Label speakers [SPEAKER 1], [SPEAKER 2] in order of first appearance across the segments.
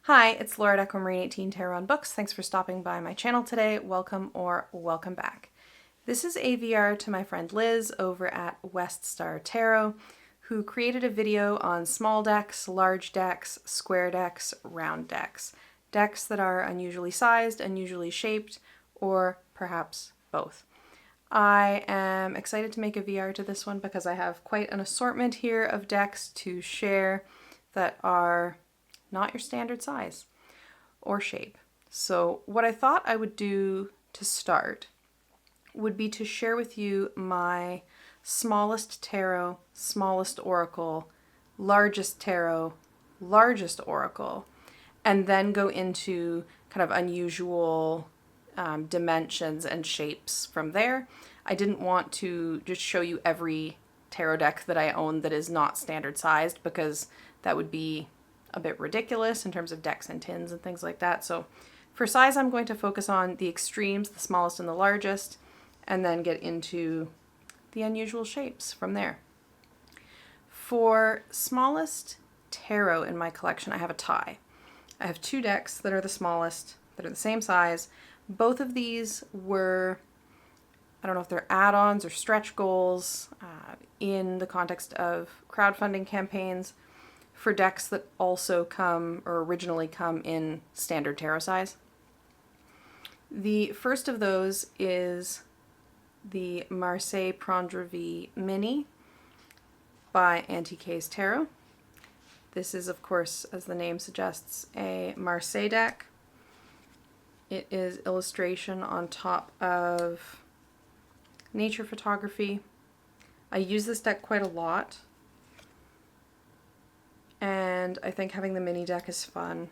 [SPEAKER 1] Hi, it's Laura at Aquamarine 18 Tarot and Books. Thanks for stopping by my channel today. Welcome or welcome back. This is AVR to my friend Liz over at West Star Tarot, who created a video on small decks, large decks, square decks, round decks. Decks that are unusually sized, unusually shaped, or perhaps both. I am excited to make a VR to this one because I have quite an assortment here of decks to share that are not your standard size or shape. So what I thought I would do to start would be to share with you my smallest tarot, smallest oracle, largest tarot, largest oracle, and then go into kind of unusual dimensions and shapes from there. I didn't want to just show you every tarot deck that I own that is not standard sized because that would be a bit ridiculous in terms of decks and tins and things like that. So for size, I'm going to focus on the extremes, the smallest and the largest, and then get into the unusual shapes from there. For smallest tarot in my collection, I have a tie. I have two decks that are the smallest, that are the same size. Both of these were, I don't know if they're add-ons or stretch goals in the context of crowdfunding campaigns for decks that also come or originally come in standard tarot size. The first of those is the Marseille Prendre Vie Mini by Atypical Tarot. This is, of course, as the name suggests, a Marseille deck. It is illustration on top of nature photography. I use this deck quite a lot, and I think having the mini deck is fun.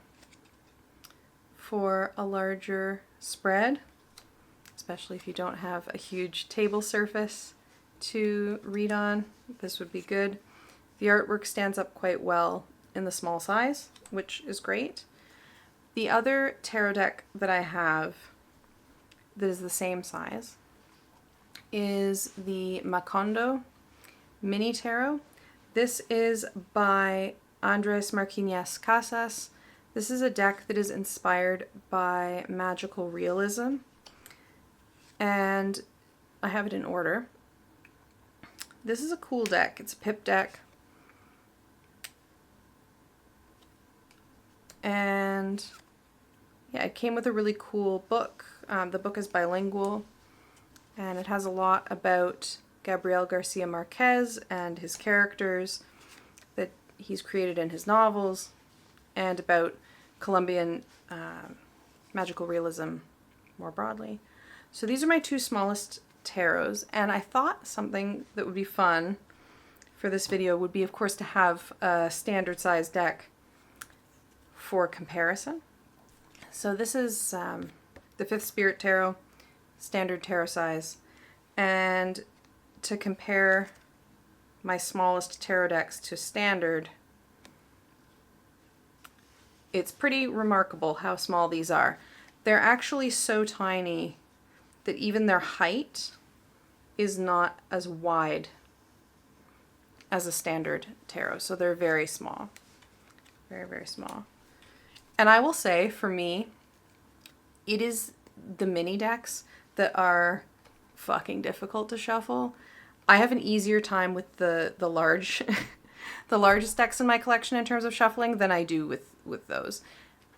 [SPEAKER 1] For a larger spread, especially if you don't have a huge table surface to read on, this would be good. The artwork stands up quite well in the small size, which is great. The other tarot deck that I have that is the same size is the Macondo Mini Tarot. This is by Andres Marquinez Casas. This is a deck that is inspired by magical realism, and I have it in order. This is a cool deck. It's a pip deck, and yeah, it came with a really cool book. The book is bilingual, and it has a lot about Gabriel Garcia Marquez and his characters that he's created in his novels, and about Colombian magical realism more broadly. So these are my two smallest tarots, and I thought something that would be fun for this video would be, of course, to have a standard size deck for comparison. So this is the Fifth Spirit Tarot, standard tarot size, and to compare my smallest tarot decks to standard, it's pretty remarkable how small these are. They're actually so tiny that even their height is not as wide as a standard tarot. So they're very small. Very, very small. And I will say, for me, it is the mini decks that are fucking difficult to shuffle. I have an easier time with the large the largest decks in my collection in terms of shuffling than I do with those.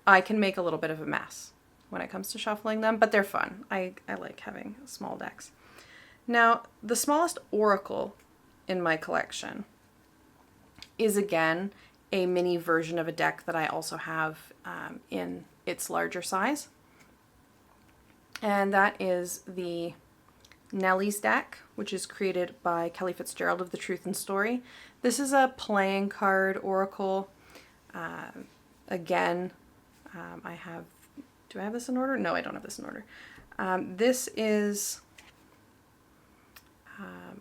[SPEAKER 1] I can make a little bit of a mess when it comes to shuffling them, but they're fun. I like having small decks. Now, the smallest oracle in my collection is, again, a mini version of a deck that I also have in its larger size. And that is the Nellie's deck, which is created by Kelly Fitzgerald of The Truth and Story. This is a playing card oracle. Again, I have, do I have this in order? No, I don't have this in order. This is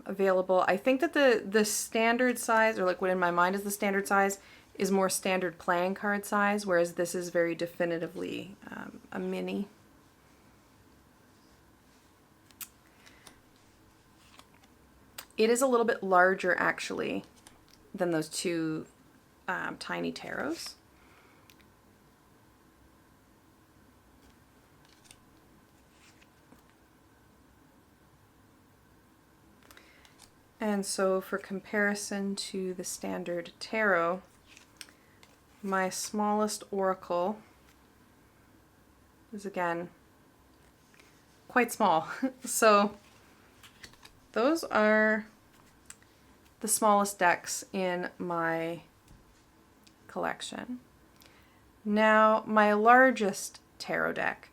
[SPEAKER 1] available. I think that the standard size, or like what in my mind is the standard size, is more standard playing card size, whereas this is very definitively a mini. It is a little bit larger, actually, than those two tiny tarots. And so for comparison to the standard tarot, my smallest oracle is again quite small. So those are the smallest decks in my collection. Now, my largest tarot deck,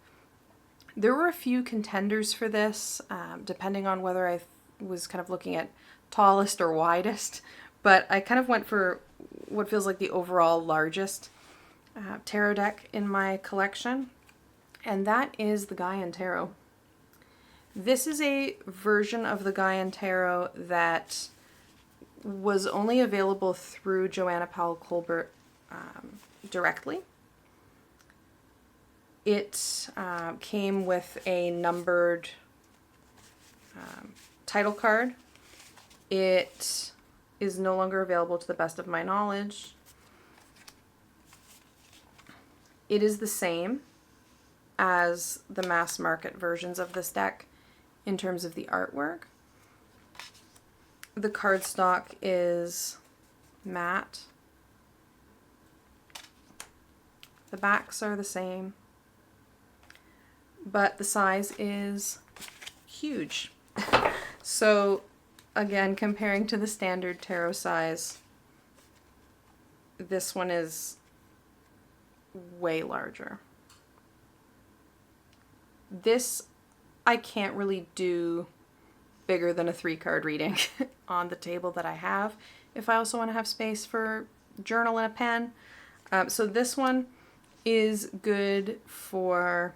[SPEAKER 1] there were a few contenders for this, depending on whether I was kind of looking at tallest or widest, but I kind of went for what feels like the overall largest tarot deck in my collection, and that is the Gaian Tarot. This is a version of the Gaian Tarot that was only available through Joanna Powell Colbert directly. It came with a numbered title card. It is no longer available to the best of my knowledge. It is the same as the mass market versions of this deck in terms of the artwork. The cardstock is matte. The backs are the same, but the size is huge. So again, comparing to the standard tarot size, this one is way larger. This I can't really do bigger than a 3-card reading on the table that I have if I also want to have space for a journal and a pen. So this one is good for,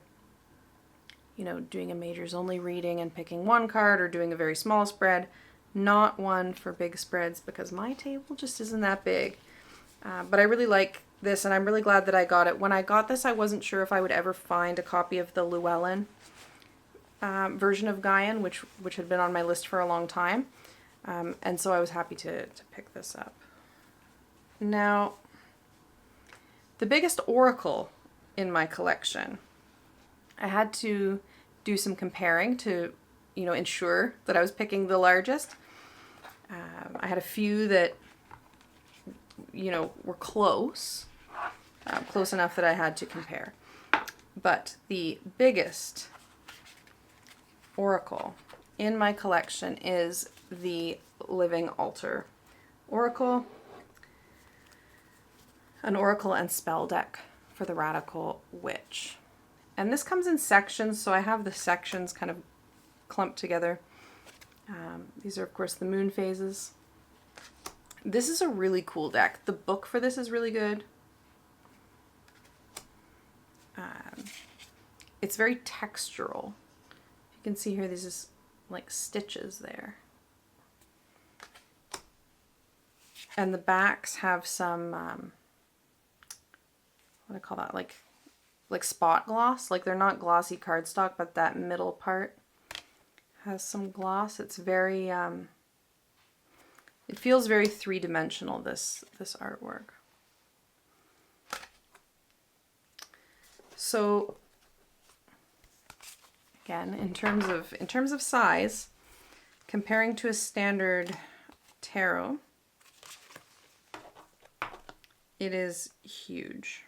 [SPEAKER 1] doing a majors only reading and picking one card, or doing a very small spread. Not one for big spreads because my table just isn't that big. But I really like this, and I'm really glad that I got it. When I got this, I wasn't sure if I would ever find a copy of the Llewellyn version of Gaian, which had been on my list for a long time. And so I was happy to pick this up. Now, the biggest oracle in my collection, I had to do some comparing to, ensure that I was picking the largest. I had a few that, were close enough that I had to compare. But the biggest oracle in my collection is the Living Altar Oracle, an oracle and spell deck for the Radical Witch. And this comes in sections, so I have the sections kind of clumped together. These are, of course, the moon phases. This is a really cool deck. The book for this is really good. It's very textural. You can see here, these is like stitches there. And the backs have some, what do I call that? Like spot gloss. Like they're not glossy cardstock, but that middle part has some gloss. It's very, it feels very three-dimensional, this artwork. So again, in terms of size, comparing to a standard tarot, it is huge.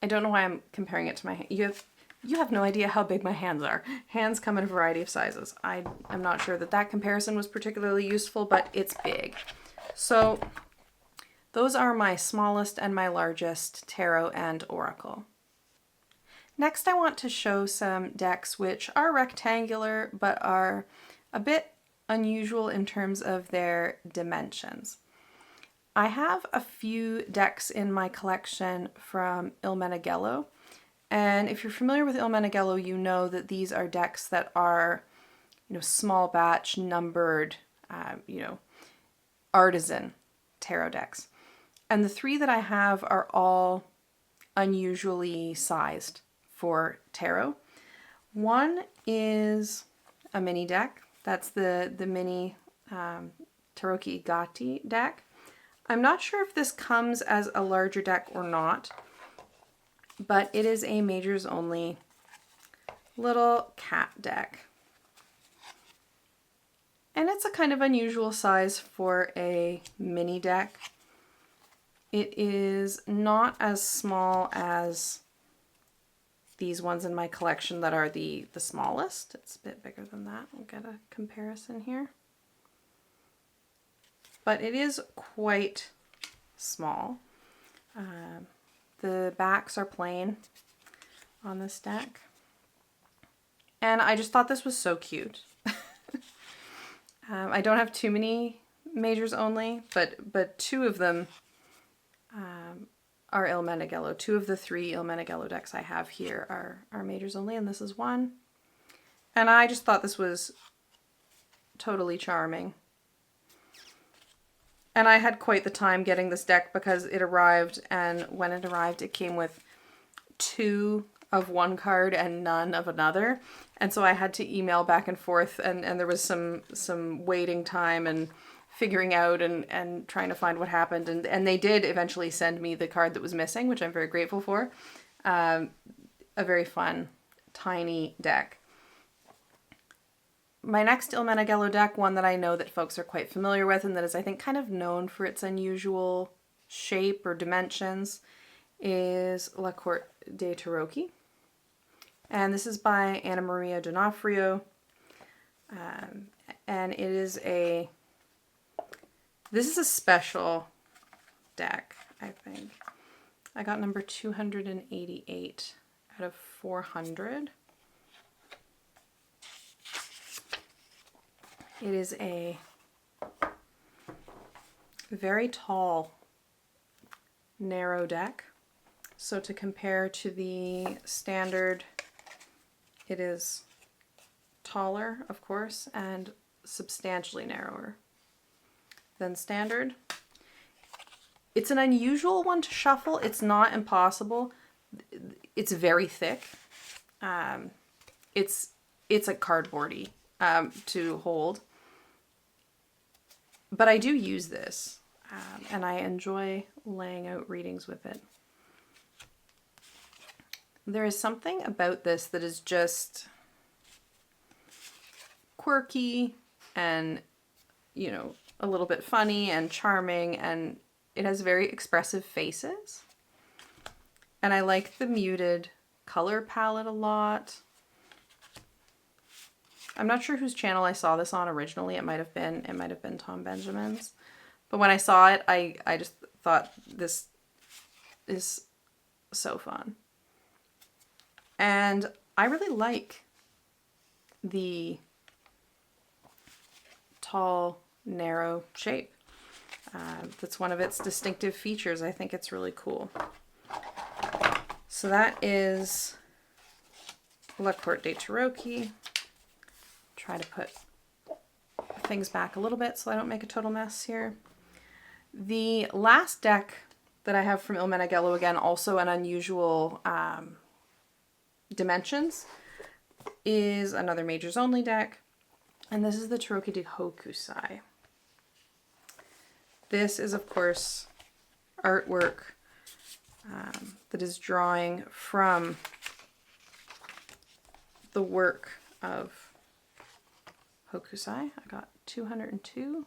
[SPEAKER 1] I don't know why I'm comparing it to my hand. You have no idea how big my hands are. Hands come in a variety of sizes. I'm not sure that comparison was particularly useful, but it's big. So those are my smallest and my largest tarot and oracle. Next, I want to show some decks which are rectangular but are a bit unusual in terms of their dimensions. I have a few decks in my collection from Il Meneghello, and if you're familiar with Il Meneghello, you know that these are decks that are, small batch, numbered, artisan tarot decks. And the 3 that I have are all unusually sized for tarot. One is a mini deck. That's the mini Tarocchi Gatti deck. I'm not sure if this comes as a larger deck or not. but it is a majors only little cat deck. And it's a kind of unusual size for a mini deck. It is not as small as these ones in my collection that are the smallest. It's a bit bigger than that. We'll get a comparison here. But it is quite small. The backs are plain on this deck. And I just thought this was so cute. I don't have too many majors only, but two of them are Il Meneghello. Two of the three Il Meneghello decks I have here are majors only, and this is one. And I just thought this was totally charming. And I had quite the time getting this deck because it arrived, and when it arrived it came with 2 of one card and none of another. And so I had to email back and forth, and there was some waiting time and figuring out and trying to find what happened. And they did eventually send me the card that was missing, which I'm very grateful for. A very fun, tiny deck. My next Il Meneghello deck, one that I know that folks are quite familiar with and that is, I think, kind of known for its unusual shape or dimensions, is La Cour des Tarocchi. And this is by Anna Maria D'Onofrio. And it is this is a special deck, I think. I got number 288 out of 400. It is a very tall, narrow deck. So to compare to the standard, it is taller, of course, and substantially narrower than standard. It's an unusual one to shuffle. It's not impossible. It's very thick. It's a cardboardy to hold. But I do use this, and I enjoy laying out readings with it. There is something about this that is just quirky and, you know, a little bit funny and charming, and it has very expressive faces. And I like the muted color palette a lot. I'm not sure whose channel I saw this on originally. It might have been Tom Benjamin's. But when I saw it, I just thought this is so fun. And I really like the tall, narrow shape. That's one of its distinctive features. I think it's really cool. So that is La Cour des Tarocchi. Try to put things back a little bit so I don't make a total mess here. The last deck that I have from Il Meneghello, again, also an unusual dimensions, is another majors only deck, and this is the Tarocchi de Hokusai. This is, of course, artwork that is drawing from the work of Hokusai. I got 202.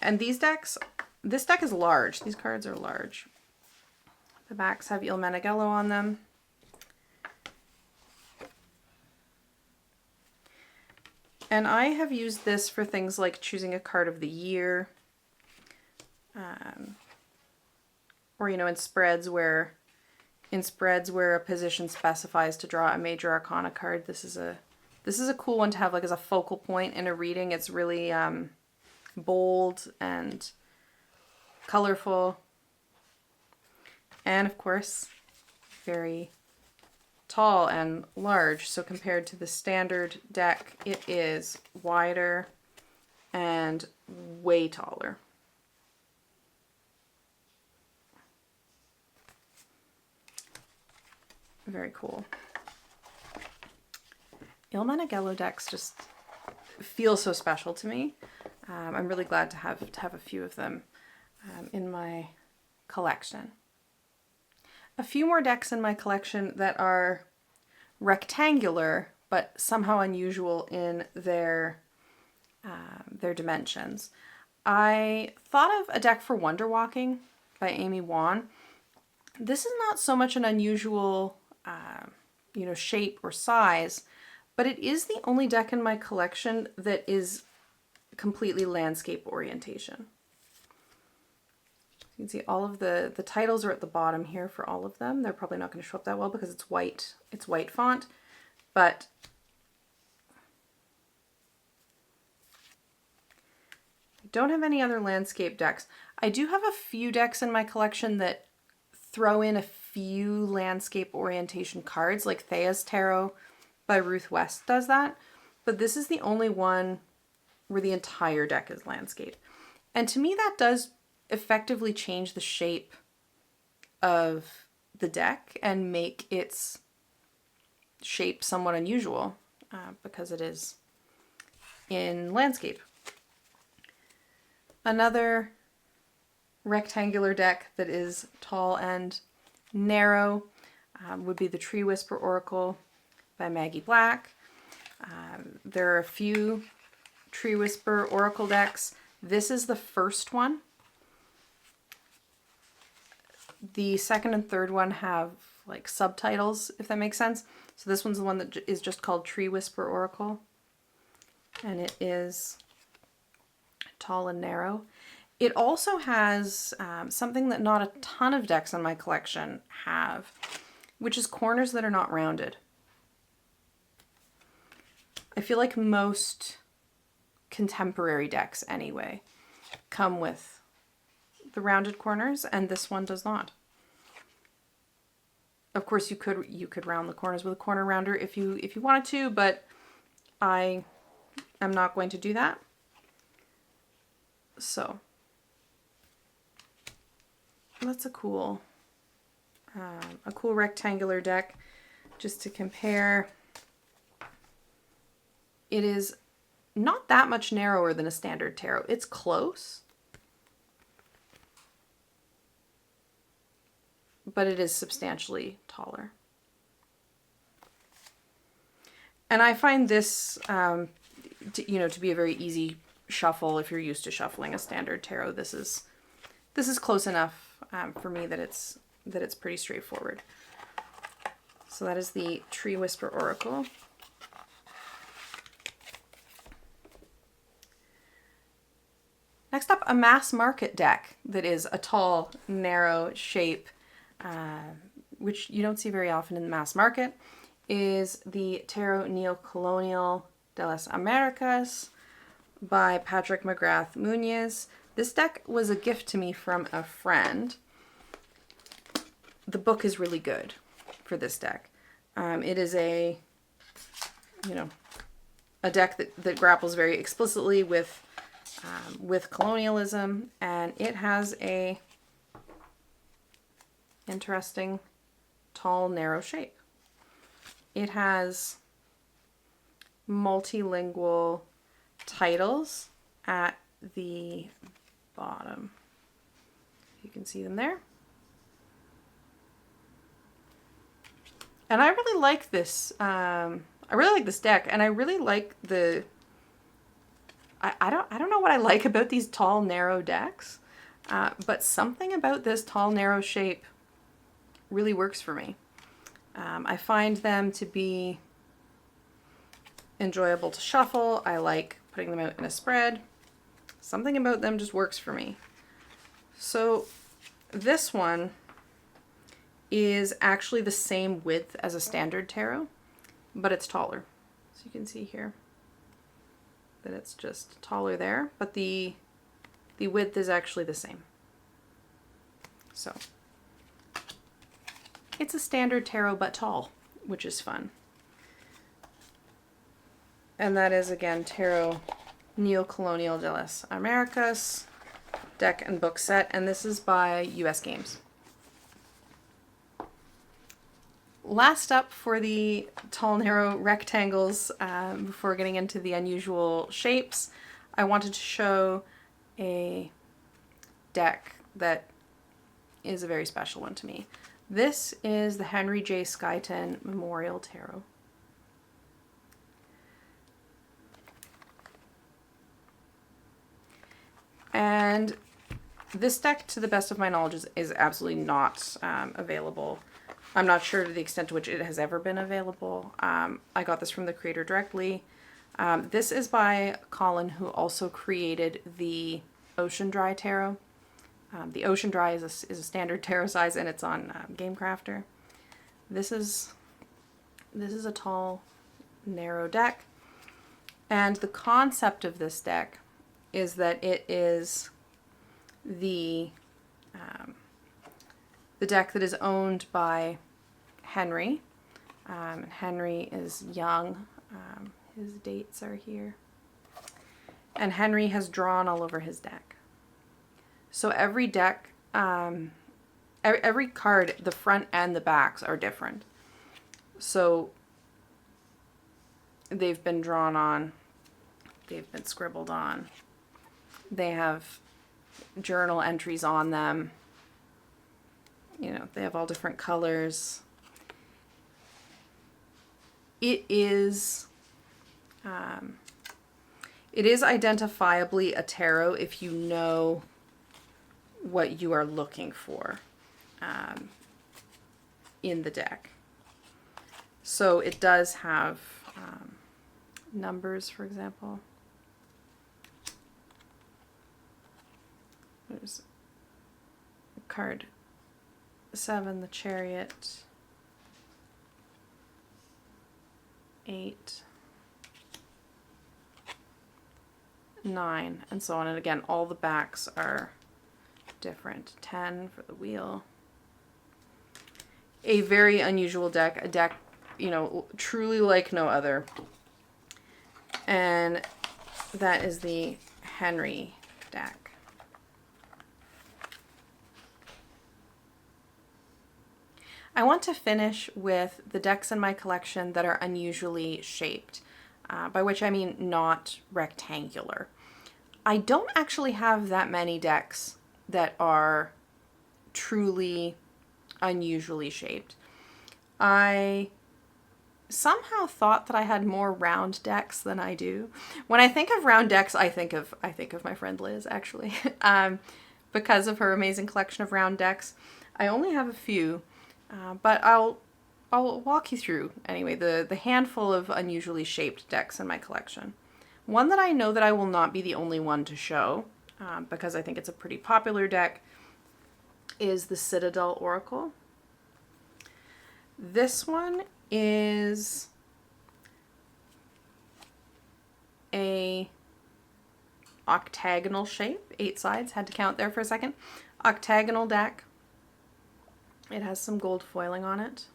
[SPEAKER 1] And these decks, this deck is large. These cards are large. The backs have Il Meneghello on them. And I have used this for things like choosing a card of the year. Or, you know, in spreads where a position specifies to draw a major arcana card. This is a cool one to have like as a focal point in a reading. It's really bold and colorful. And of course, very tall and large. So compared to the standard deck, it is wider and way taller. Very cool. Il Meneghello decks just feel so special to me. I'm really glad to have a few of them in my collection. A few more decks in my collection that are rectangular, but somehow unusual in their dimensions. I thought of a deck for Wonder Walking by Amy Wan. This is not so much an unusual, shape or size, but it is the only deck in my collection that is completely landscape orientation. You can see all of the titles are at the bottom here for all of them. They're probably not going to show up that well because it's white. It's white font, but I don't have any other landscape decks. I do have a few decks in my collection that throw in a few landscape orientation cards, like Thea's Tarot by Ruth West does that, but this is the only one where the entire deck is landscape. And to me, that does effectively change the shape of the deck and make its shape somewhat unusual because it is in landscape. Another rectangular deck that is tall and narrow would be the Tree Whisper Oracle by Maggie Black. There are a few Tree Whisper Oracle decks. This is the first one. The second and third one have like subtitles, if that makes sense. So this one's the one that is just called Tree Whisper Oracle. And it is tall and narrow. It also has something that not a ton of decks in my collection have, which is corners that are not rounded. I feel like most contemporary decks anyway come with the rounded corners, and this one does not. Of course, you could round the corners with a corner rounder if you wanted to, but I am not going to do that. So that's a cool rectangular deck. Just to compare, it is not that much narrower than a standard tarot. It's close, but it is substantially taller. And I find this, to be a very easy shuffle if you're used to shuffling a standard tarot. This is close enough for me that it's pretty straightforward. So that is the Tree Whisper Oracle. Next up, a mass market deck that is a tall, narrow shape, which you don't see very often in the mass market, is the Tarot Neocolonial de las Americas by Patrick McGrath Munoz. This deck was a gift to me from a friend. The book is really good for this deck. It is a deck that grapples very explicitly with colonialism, and it has a interesting tall, narrow shape. It has multilingual titles at the bottom. You can see them there. And I really like this. I really like this deck, and I really like the. I don't know what I like about these tall, narrow decks, but something about this tall, narrow shape really works for me. I find them to be enjoyable to shuffle. I like putting them out in a spread. Something about them just works for me. So this one is actually the same width as a standard tarot, but it's taller. So you can see here that it's just taller there, but the width is actually the same. So it's a standard tarot but tall, which is fun. And that is, again, Tarot Neocolonial de las Americas deck and book set, and this is by US Games. Last up for the tall, narrow rectangles, before getting into the unusual shapes, I wanted to show a deck that is a very special one to me. This is the Henry J. Skyton Memorial Tarot. And this deck, to the best of my knowledge, is absolutely not available. I'm not sure to the extent to which it has ever been available. I got this from the creator directly. This is by Colin, who also created the Ocean Dry Tarot. The Ocean Dry is a standard tarot size, and it's on Game Crafter. This is a tall, narrow deck. And the concept of this deck is that it is the deck that is owned by Henry. Henry is young. His dates are here. And Henry has drawn all over his deck. So every deck, every card, the front and the backs are different. So they've been drawn on, they've been scribbled on. They have journal entries on them. You know, they have all different colors. It is identifiably a tarot if you know what you are looking for in the deck. So it does have numbers, for example. There's card 7, the Chariot, 8, 9, and so on. And again, all the backs are different. 10 for the wheel. A very unusual deck, a deck, you know, truly like no other. And that is the Henry deck. I want to finish with the decks in my collection that are unusually shaped, by which I mean not rectangular. I don't actually have that many decks that are truly unusually shaped. I somehow thought that I had more round decks than I do. When I think of round decks, I think of my friend Liz, actually, because of her amazing collection of round decks. I only have a few. But I'll walk you through, anyway, the handful of unusually shaped decks in my collection. One that I know that I will not be the only one to show, because I think it's a pretty popular deck, is the Citadel Oracle. This one is a octagonal shape, 8 sides, had to count there for a second. Octagonal deck. It has some gold foiling on it.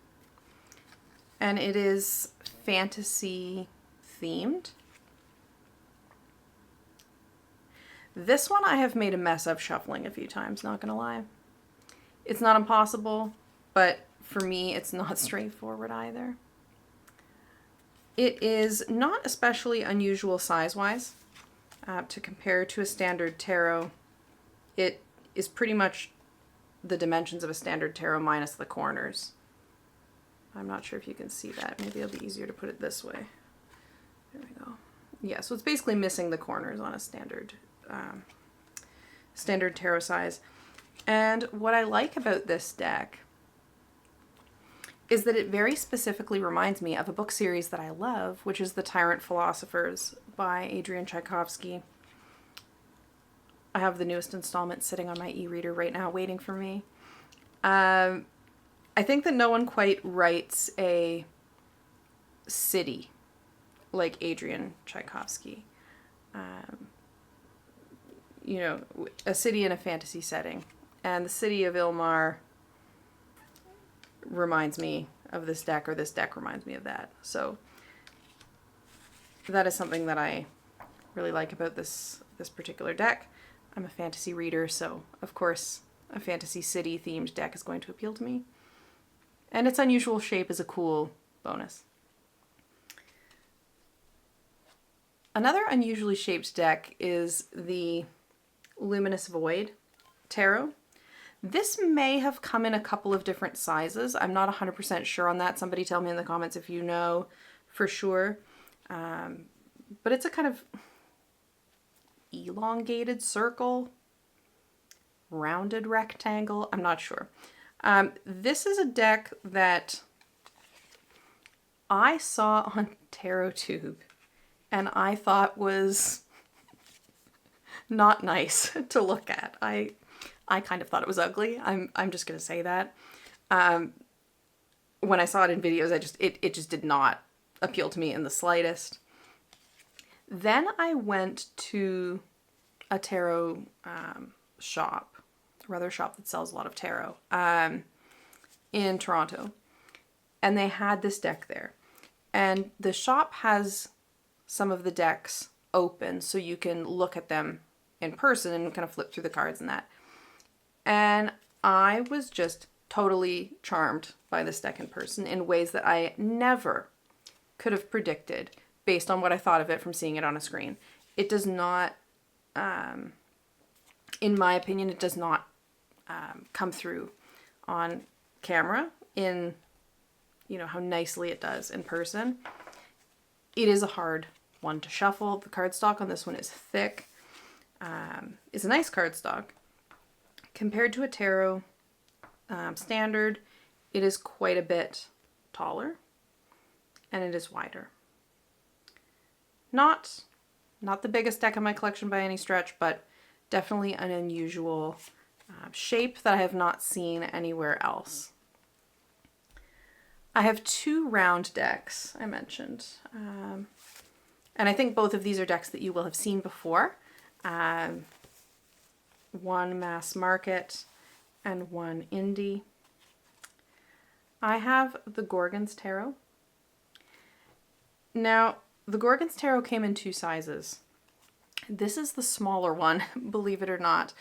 [SPEAKER 1] And it is fantasy themed. This one I have made a mess of shuffling a few times, not gonna lie. It's not impossible, but for me it's not straightforward either. It is not especially unusual size-wise. To compare to a standard tarot, it is pretty much the dimensions of a standard tarot minus the corners. I'm not sure if you can see that. Maybe it'll be easier to put it this way. There we go. Yeah, so it's basically missing the corners on a standard tarot size. And what I like about this deck is that it very specifically reminds me of a book series that I love, which is The Tyrant Philosophers by Adrian Tchaikovsky. I have the newest installment sitting on my e-reader right now waiting for me. I think that no one quite writes a city like Adrian Tchaikovsky. You know, a city in a fantasy setting. And the city of Ilmar reminds me of this deck, or this deck reminds me of that. So that is something that I really like about this particular deck. I'm a fantasy reader, so of course a fantasy city themed deck is going to appeal to me. And its unusual shape is a cool bonus. Another unusually shaped deck is the Luminous Void Tarot. This may have come in a couple of different sizes. I'm not 100% sure on that. Somebody tell me in the comments if you know for sure. But it's a kind of elongated circle, rounded rectangle. I'm not sure. This is a deck that I saw on TarotTube and I thought was not nice to look at. I kind of thought it was ugly. I'm just gonna say that. When I saw it in videos, it just did not appeal to me in the slightest. Then I went to a tarot shop, rather a shop that sells a lot of tarot, in Toronto, and they had this deck there. And the shop has some of the decks open so you can look at them in person and kind of flip through the cards and that. And I was just totally charmed by this deck in person in ways that I never could have predicted based on what I thought of it from seeing it on a screen. It does not, in my opinion, it does not come through on camera in, how nicely it does in person. It is a hard one to shuffle. The cardstock on this one is thick. It's a nice cardstock. Compared to a tarot standard, it is quite a bit taller and it is wider. Not the biggest deck in my collection by any stretch, but definitely an unusual shape that I have not seen anywhere else. I have 2 round decks I mentioned, and I think both of these are decks that you will have seen before. One mass market and one indie. I have the Gorgon's Tarot. Now, the Gorgon's Tarot came in 2 sizes. This is the smaller one, believe it or not.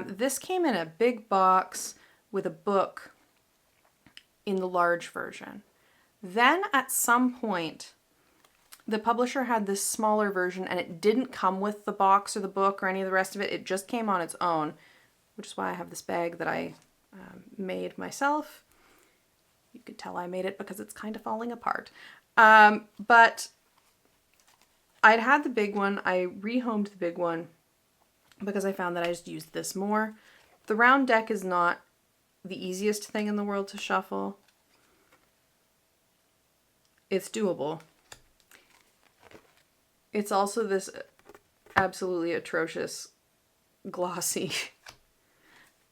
[SPEAKER 1] This came in a big box with a book in the large version. Then at some point, the publisher had this smaller version and it didn't come with the box or the book or any of the rest of it. It just came on its own, which is why I have this bag that I made myself. You could tell I made it because it's kind of falling apart. But I'd had the big one. I rehomed the big one because I found that I just used this more. The round deck is not the easiest thing in the world to shuffle. It's doable. It's also this absolutely atrocious, glossy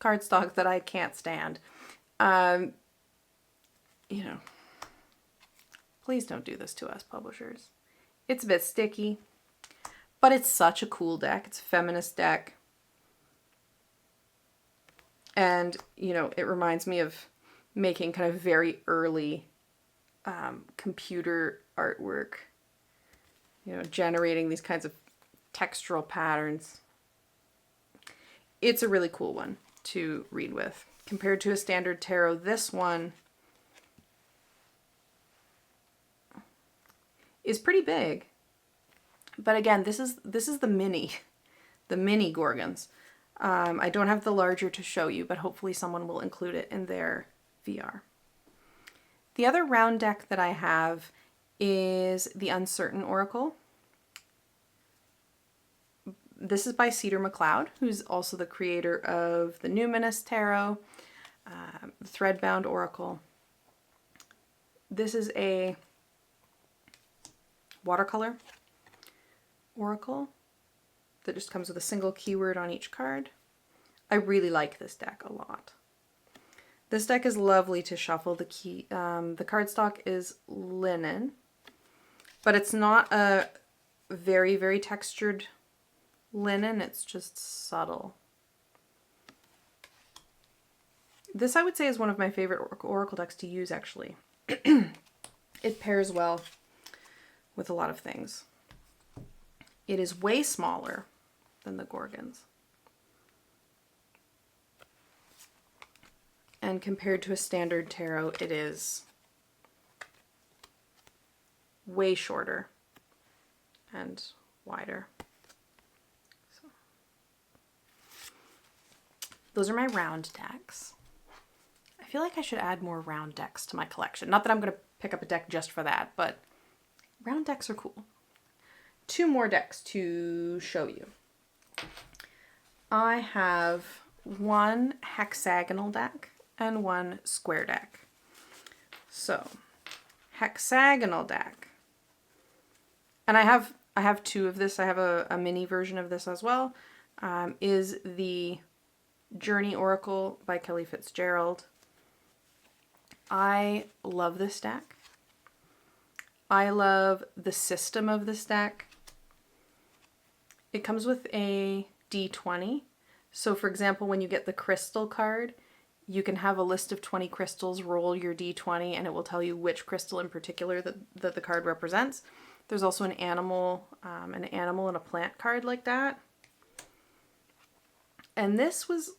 [SPEAKER 1] cardstock that I can't stand. Please don't do this to us, publishers. It's a bit sticky, but it's such a cool deck. It's a feminist deck. And, it reminds me of making kind of very early computer artwork. Generating these kinds of textural patterns. It's a really cool one to read with. Compared to a standard tarot, this one is pretty big. But again, this is the mini Gorgons. I don't have the larger to show you, but hopefully someone will include it in their VR. The other round deck that I have is the Uncertain Oracle. This is by Cedar McLeod, who's also the creator of the Numinous Tarot, the Threadbound Oracle. This is a watercolor oracle that just comes with a single keyword on each card. I really like this deck a lot. This deck is lovely to shuffle. The cardstock is linen, but it's not a very, very textured linen. It's just subtle. This, I would say, is one of my favorite oracle decks to use, actually. It pairs well with a lot of things. It is way smaller than the Gorgons. And compared to a standard tarot, it is way shorter and wider. So. those are my round decks. I feel like I should add more round decks to my collection. Not that I'm going to pick up a deck just for that, but round decks are cool. 2 more decks to show you. I have 1 hexagonal deck and 1 square deck. So, hexagonal deck. And I have 2 of this. I have a mini version of this as well. Is the Journey Oracle by Kelly Fitzgerald. I love this deck. I love the system of this deck. It comes with a D20. So for example, when you get the crystal card, you can have a list of 20 crystals, roll your D20, and it will tell you which crystal in particular that the card represents. There's also an animal and a plant card like that. And this was,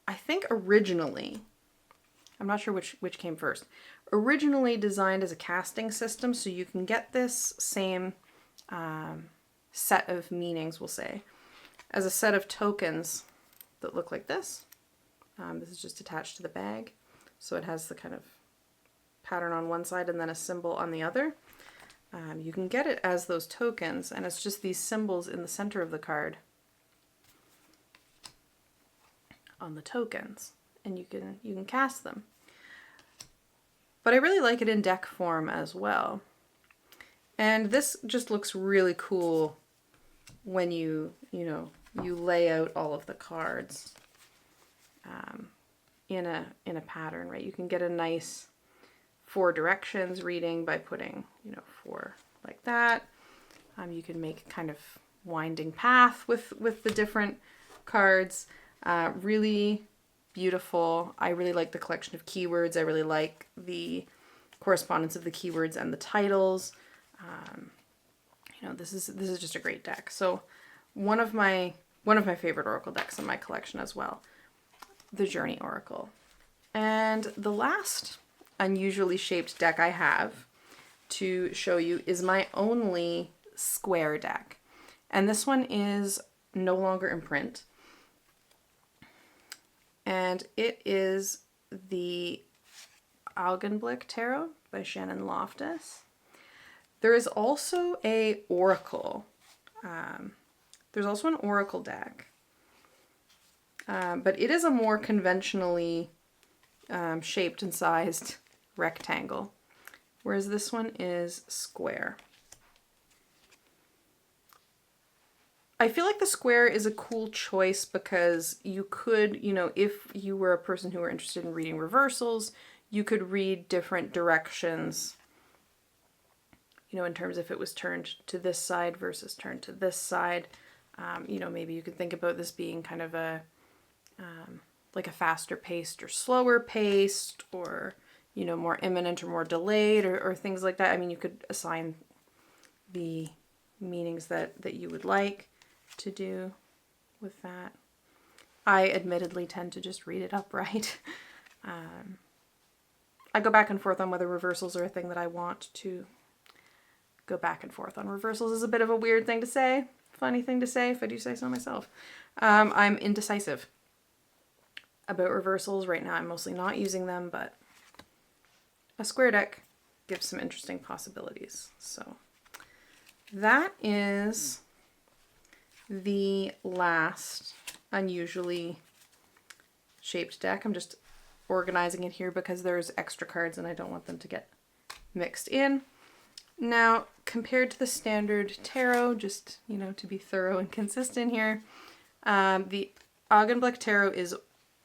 [SPEAKER 1] I think originally, I'm not sure which came first, originally designed as a casting system, so you can get this same set of meanings, we'll say, as a set of tokens that look like this. This is just attached to the bag, so it has the kind of pattern on one side and then a symbol on the other. You can get it as those tokens, and it's just these symbols in the center of the card on the tokens, and you can cast them. But I really like it in deck form as well. And this just looks really cool when you lay out all of the cards in a pattern, right? You can get a nice 4 directions reading by putting, 4 like that. You can make a kind of winding path with the different cards. Really beautiful. I really like the collection of keywords. I really like the correspondence of the keywords and the titles. This is just a great deck. So one of my favorite Oracle decks in my collection as well, the Journey Oracle. And the last unusually shaped deck I have to show you is my only square deck. And this one is no longer in print. And it is the Augenblick Tarot by Shannon Loftus. There is also a Oracle. There's also an Oracle deck. But it is a more conventionally shaped and sized rectangle, whereas this one is square. I feel like the square is a cool choice because you could, if you were a person who were interested in reading reversals, you could read different directions, in terms if it was turned to this side versus turned to this side. Maybe you could think about this being kind of a, like a faster paced or slower paced, or, more imminent or more delayed, or things like that. I mean, you could assign the meanings that you would like to do with that. I admittedly tend to just read it upright. I go back and forth on whether reversals are a thing that I want to go back and forth on. Reversals is a bit of a weird thing to say, funny thing to say, if I do say so myself. I'm indecisive about reversals right now. I'm mostly not using them, but a square deck gives some interesting possibilities. So that is the last unusually shaped deck. I'm just organizing it here because there's extra cards and I don't want them to get mixed in. Now, compared to the standard tarot, just, to be thorough and consistent here, the Augenblick Tarot is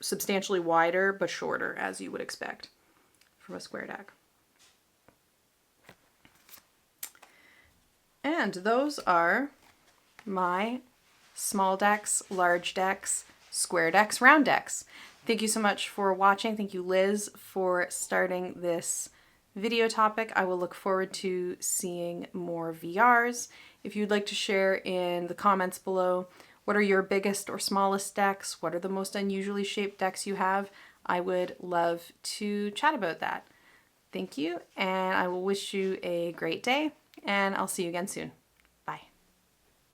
[SPEAKER 1] substantially wider but shorter, as you would expect from a square deck. And those are my small decks, large decks, square decks, round decks. Thank you so much for watching. Thank you, Liz, for starting this video topic. I will look forward to seeing more VRs. If you'd like to share in the comments below, what are your biggest or smallest decks? What are the most unusually shaped decks you have? I would love to chat about that. Thank you, and I will wish you a great day, and I'll see you again soon.